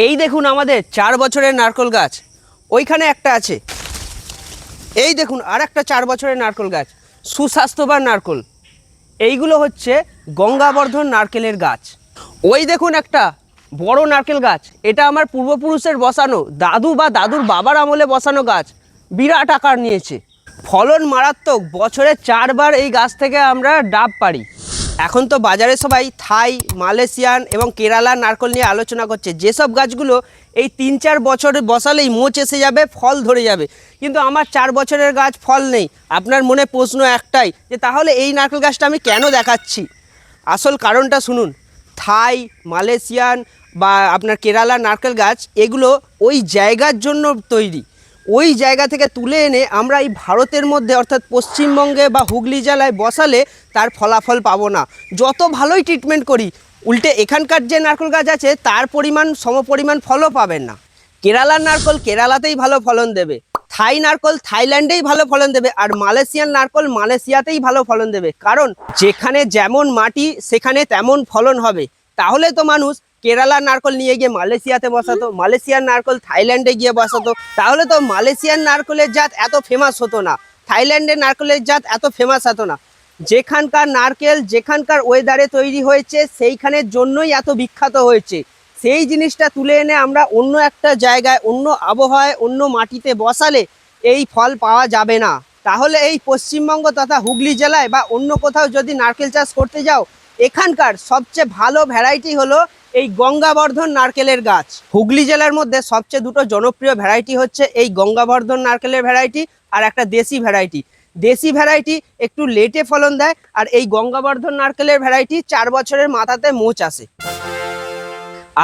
এই দেখুন আমাদের 4 বছরের নারকেল গাছ, ওইখানে একটা আছে। এই দেখুন আর একটা 4 বছরের নারকেল গাছ, সুস্বাস্থ্যবান নারকেল। এইগুলো হচ্ছে গঙ্গাবর্ধন নারকেলের গাছ। ওই দেখুন একটা বড় নারকেল গাছ, এটা আমার পূর্বপুরুষের বসানো, দাদু বা দাদুর বাবার আমলে বসানো গাছ, বিরাট আকার নিয়েছে, ফলন মারাত্মক। বছরে 4 বার এই গাছ থেকে আমরা ডাব পারি। এখন তো বাজারে সবাই থাই, মালয়েশিয়ান এবং কেরালার নারকেল নিয়ে আলোচনা করছে, যেসব গাছগুলো এই 3-4 বছরে বসালেই মোচ এসে যাবে, ফল ধরে যাবে। কিন্তু আমার 4 বছরের গাছ, ফল নেই। আপনার মনে প্রশ্ন একটাই যে তাহলে এই নারকেল গাছটা আমি কেন দেখাচ্ছি? আসল কারণটা শুনুন। থাই, মালয়েশিয়ান বা আপনার কেরালার নারকেল গাছ, এগুলো ওই জায়গার জন্য তৈরি। ওই জায়গা থেকে তুলে এনে আমরা এই ভারতের মধ্যে অর্থাৎ পশ্চিমবঙ্গে বা হুগলি জেলায় বসালে তার ফলাফল পাবো না। যত ভালোই ট্রিটমেন্ট করি, উল্টে এখানকার যে নারকেল গাছ আছে তার পরিমাণ সমপরিমাণ ফলও পাবেন না। কেরালার নারকেল কেরালাতেই ভালো ফলন দেবে, থাই নারকেল থাইল্যান্ডেই ভালো ফলন দেবে, আর মালয়েশিয়ান নারকেল মালয়েশিয়াতেই ভালো ফলন দেবে। কারণ যেখানে যেমন মাটি সেখানে তেমন ফলন হবে। তাহলে তো মানুষ কেরালার নারকেল নিয়ে গিয়ে মালয়েশিয়াতে বসাতো, মালয়েশিয়ার নারকেল থাইল্যান্ডে গিয়ে বসাতো। তাহলে তো মালয়েশিয়ান নারকেলের জাত এত ফেমাস হতো না, থাইল্যান্ডের নারকেলের জাত এত ফেমাস হতো না। যেখানকার নারকেল যেখানকার ওয়েদারে তৈরি হয়েছে সেইখানের জন্যই এত বিখ্যাত হয়েছে। সেই জিনিসটা তুলে এনে আমরা অন্য একটা জায়গায়, অন্য আবহাওয়ায়, অন্য মাটিতে বসালে এই ফল পাওয়া যাবে না। তাহলে এই পশ্চিমবঙ্গ তথা হুগলি জেলায় বা অন্য কোথাও যদি নারকেল চাষ করতে যাও, এখানকার সবচেয়ে ভালো ভ্যারাইটি হলো এই গঙ্গাবর্ধন নারকেলের গাছ। হুগলি জেলার মধ্যে সবচেয়ে দুটো জনপ্রিয় ভ্যারাইটি হচ্ছে এই গঙ্গাবর্ধন নারকেলের ভ্যারাইটি আর একটা দেশি ভ্যারাইটি। দেশি ভ্যারাইটি একটু লেটে ফলন দেয়, আর এই গঙ্গাবর্ধন নারকেলের ভ্যারাইটি 4 বছরের মাথাতে মোচ আসে।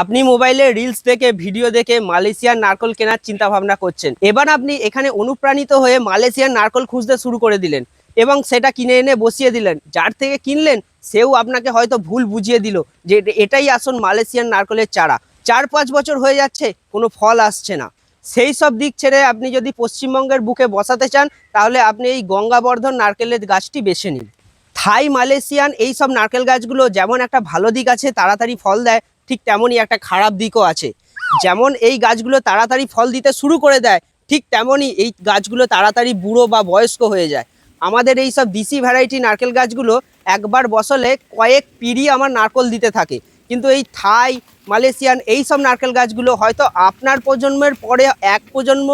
আপনি মোবাইলে রিলস দেখে, ভিডিও দেখে মালয়েশিয়ার নারকেল কেনার চিন্তা ভাবনা করছেন। এবার আপনি এখানে অনুপ্রাণিত হয়ে মালয়েশিয়ার নারকেল খুঁজতে শুরু করে দিলেন এবং সেটা কিনে এনে বসিয়ে দিলেন। যার থেকে কিনলেন সেও আপনাকে হয়তো ভুল বুঝিয়ে দিল যে এটাই আসল মালয়েশিয়ান নারকেলের চারা। 4-5 বছর হয়ে যাচ্ছে, কোনো ফল আসছে না। সেই সব দিক ছেড়ে আপনি যদি পশ্চিমবঙ্গের বুকে বসাতে চান, তাহলে আপনি এই গঙ্গাবর্ধন নারকেলের গাছটি বেছে নিন। থাই, মালয়েশিয়ান এই সব নারকেল গাছগুলো যেমন একটা ভালো দিক আছে, তাড়াতাড়ি ফল দেয়, ঠিক তেমনই একটা খারাপ দিকও আছে। যেমন এই গাছগুলো তাড়াতাড়ি ফল দিতে শুরু করে দেয়, ঠিক তেমনই এই গাছগুলো তাড়াতাড়ি বুড়ো বা বয়স্ক হয়ে যায়। আমাদের এই সব দেশি ভ্যারাইটি নারকেল গাছগুলো একবার বসালে কয়েক পিঁড়ি আমার নারকেল দিতে থাকে। কিন্তু এই থাই, মালয়েশিয়ান এই সব নারকেল গাছগুলো হয়তো আপনার প্রজন্মের পরে এক প্রজন্ম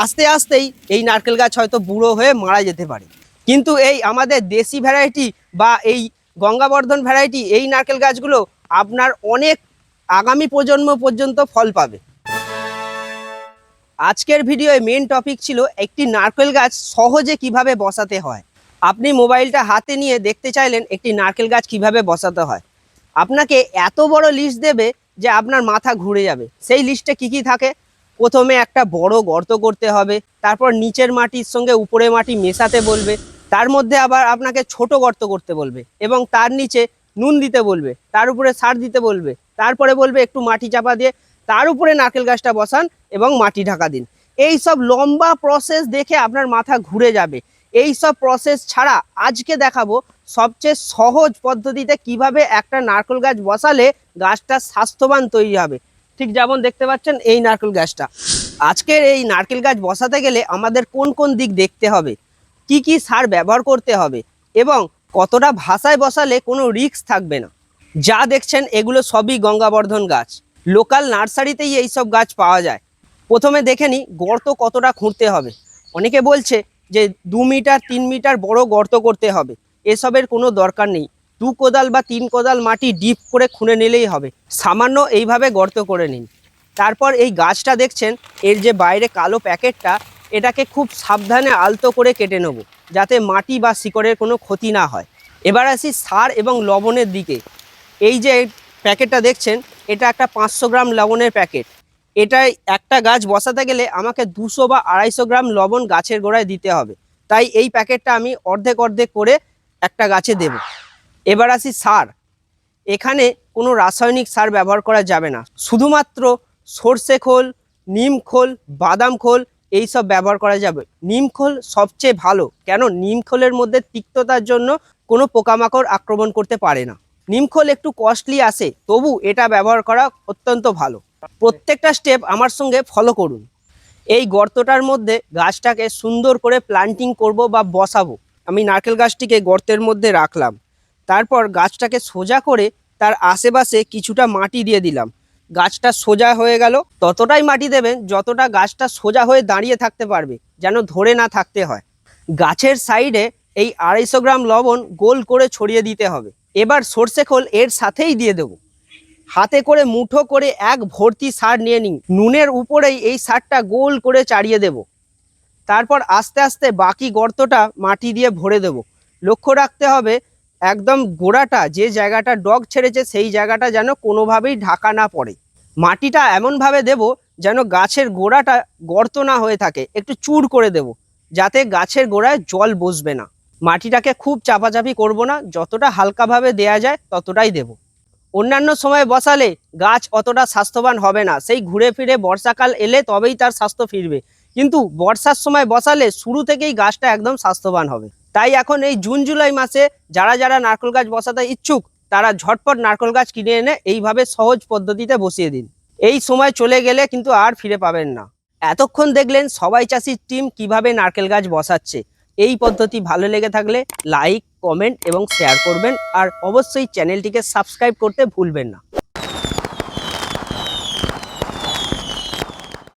আস্তে আস্তেই এই নারকেল গাছ হয়তো বুড়ো হয়ে মারা যেতে পারে। কিন্তু এই আমাদের দেশি ভ্যারাইটি বা এই গঙ্গাবর্ধন ভ্যারাইটি এই নারকেল গাছগুলো আপনার অনেক আগামী প্রজন্ম পর্যন্ত ফল পাবে। আজকের ভিডিওয় মেন টপিক ছিল একটি নারকেল গাছ সহজে কিভাবে বসাতে হয়। আপনি মোবাইলটা হাতে নিয়ে দেখতে চাইলেন একটি নারকেল গাছ কিভাবে বসাতে হয়। আপনাকে এত বড় লিস্ট দেবে যে আপনার মাথা ঘুরে যাবে। সেই লিস্টে কি কি থাকে? প্রথমে একটা বড় গর্ত করতে হবে, তারপর নিচের মাটির সঙ্গে উপরের মাটি মেশাতে বলবে, তার মধ্যে আবার আপনাকে ছোট গর্ত করতে বলবে এবং তার নিচে নুন দিতে বলবে, তার উপরে সার দিতে বলবে, তারপরে বলবে একটু মাটি চাপা দিয়ে তার উপরে নারকেল গাছটা বসান এবং মাটি ঢাকা দিন। এই সব লম্বা প্রসেস দেখে আপনার মাথা ঘুরে যাবে। এই সব প্রসেস ছাড়া আজকে দেখাবো সবচেয়ে সহজ পদ্ধতিতে কিভাবে একটা নারকেল গাছ বসালে গাছটা স্বাস্থ্যবান তৈরি হবে। ঠিক যেমন দেখতে পাচ্ছেন এই নারকেল গাছটা। আজকের এই নারকেল গাছ বসাতে গেলে আমাদের কোন কোন দিক দেখতে হবে, কি কি সার ব্যবহার করতে হবে এবং কতটা ভাষায় বসালে কোনো রিস্ক থাকবে না। যা দেখছেন এগুলো সবই গঙ্গাবর্ধন গাছ। লোকাল নার্সারিতেই এই সব গাছ পাওয়া যায়। প্রথমে দেখে নিই গর্ত কতটা খুঁড়তে হবে। অনেকে বলছে যে 2 মিটার 3 মিটার বড় গর্ত করতে হবে। এসবের কোনো দরকার নেই। 2 কোদাল বা 3 কোদাল মাটি ডিপ করে খুঁড়ে নিলেই হবে। সামান্য এইভাবে গর্ত করে নিন। তারপর এই গাছটা দেখছেন, এর যে বাইরে কালো প্যাকেটটা, এটাকে খুব সাবধানে আলতো করে কেটে নেব যাতে মাটি বা শিকড়ের কোনো ক্ষতি না হয়। এবার আসি সার এবং লবণের দিকে। এই যে প্যাকেটটা দেখছেন, এটা একটা 500 গ্রাম লবণের প্যাকেট। এটাই একটা গাছ বসাতে গেলে আমাকে 200 বা 250 গ্রাম লবণ গাছের গোড়ায় দিতে হবে। তাই এই প্যাকেটটা আমি অর্ধেক অর্ধেক করে একটা গাছে দেব। এবার আসি সার। এখানে কোনো রাসায়নিক সার ব্যবহার করা যাবে না। শুধুমাত্র সর্ষে খোল, নিম খোল, বাদাম খোল এই সব ব্যবহার করা যাবে। নিম খোল সবচেয়ে ভালো, কেন নিম খোলের মধ্যে তিক্ততার জন্য কোনো পোকামাকড় আক্রমণ করতে পারে না। নিম খোল একটু কস্টলি আসে, তবু এটা ব্যবহার করা অত্যন্ত ভালো। প্রত্যেকটা স্টেপ আমার সঙ্গে ফলো করুন। এই গর্তটার মধ্যে গাছটাকে সুন্দর করে প্লান্টিং করব বা বসাবো। আমি নারকেল গাছটিকে গর্তের মধ্যে রাখলাম, তারপর গাছটাকে সোজা করে তার আশেপাশে কিছুটা মাটি দিয়ে দিলাম। গাছটা সোজা হয়ে গেল। ততটাই মাটি দেবেন যতটা গাছটা সোজা হয়ে দাঁড়িয়ে থাকতে পারবে, যেন ধরে না থাকতে হয়। গাছের সাইডে এই 250 গ্রাম লবণ গোল করে ছড়িয়ে দিতে হবে। এবার সর্ষে খোল এর সাথেই দিয়ে দেবো। হাতে করে মুঠো করে এক ভর্তি সার নিয়ে নিই। নুনের উপরেই এই সারটা গোল করে চাড়িয়ে দেব। তারপর আস্তে আস্তে বাকি গর্তটা মাটি দিয়ে ভরে দেব। লক্ষ্য রাখতে হবে একদম গোড়াটা, যে জায়গাটা ডগ ছেড়েছে সেই জায়গাটা যেন কোনোভাবেই ঢাকা না পড়ে। মাটিটা এমনভাবে দেব যেন গাছের গোড়াটা গর্ত না হয়ে থাকে। একটু চূড় করে দেব যাতে গাছের গোড়ায় জল বসবে না। মাটিটাকে খুব চাপাচাপি করব না, যতটা হালকাভাবে দেয়া যায় ততটাই দেব। অন্যান্য সময় বসালে গাছ অতটা স্বাস্থ্যবান হবে না, সেই ঘুরে ফিরে বর্ষাকাল এলে তবেই তার স্বাস্থ্য ফিরবে। কিন্তু বর্ষার সময় বসালে শুরু থেকেই গাছটা একদম স্বাস্থ্যবান হবে। তাই এখন এই জুন জুলাই মাসে যারা যারা নারকেল গাছ বসাতে ইচ্ছুক তারা ঝটপট নারকেল গাছ কিনে এনে এইভাবে সহজ পদ্ধতিতে বসিয়ে দিন। এই সময় চলে গেলে কিন্তু আর ফিরে পাবেন না। এতক্ষণ দেখলেন সবাই চাষির টিম কিভাবে নারকেল গাছ বসাচ্ছে। এই পদ্ধতি ভালো লেগে থাকলে লাইক, কমেন্ট এবং শেয়ার করবেন, আর অবশ্যই চ্যানেলটিকে সাবস্ক্রাইব করতে ভুলবেন না।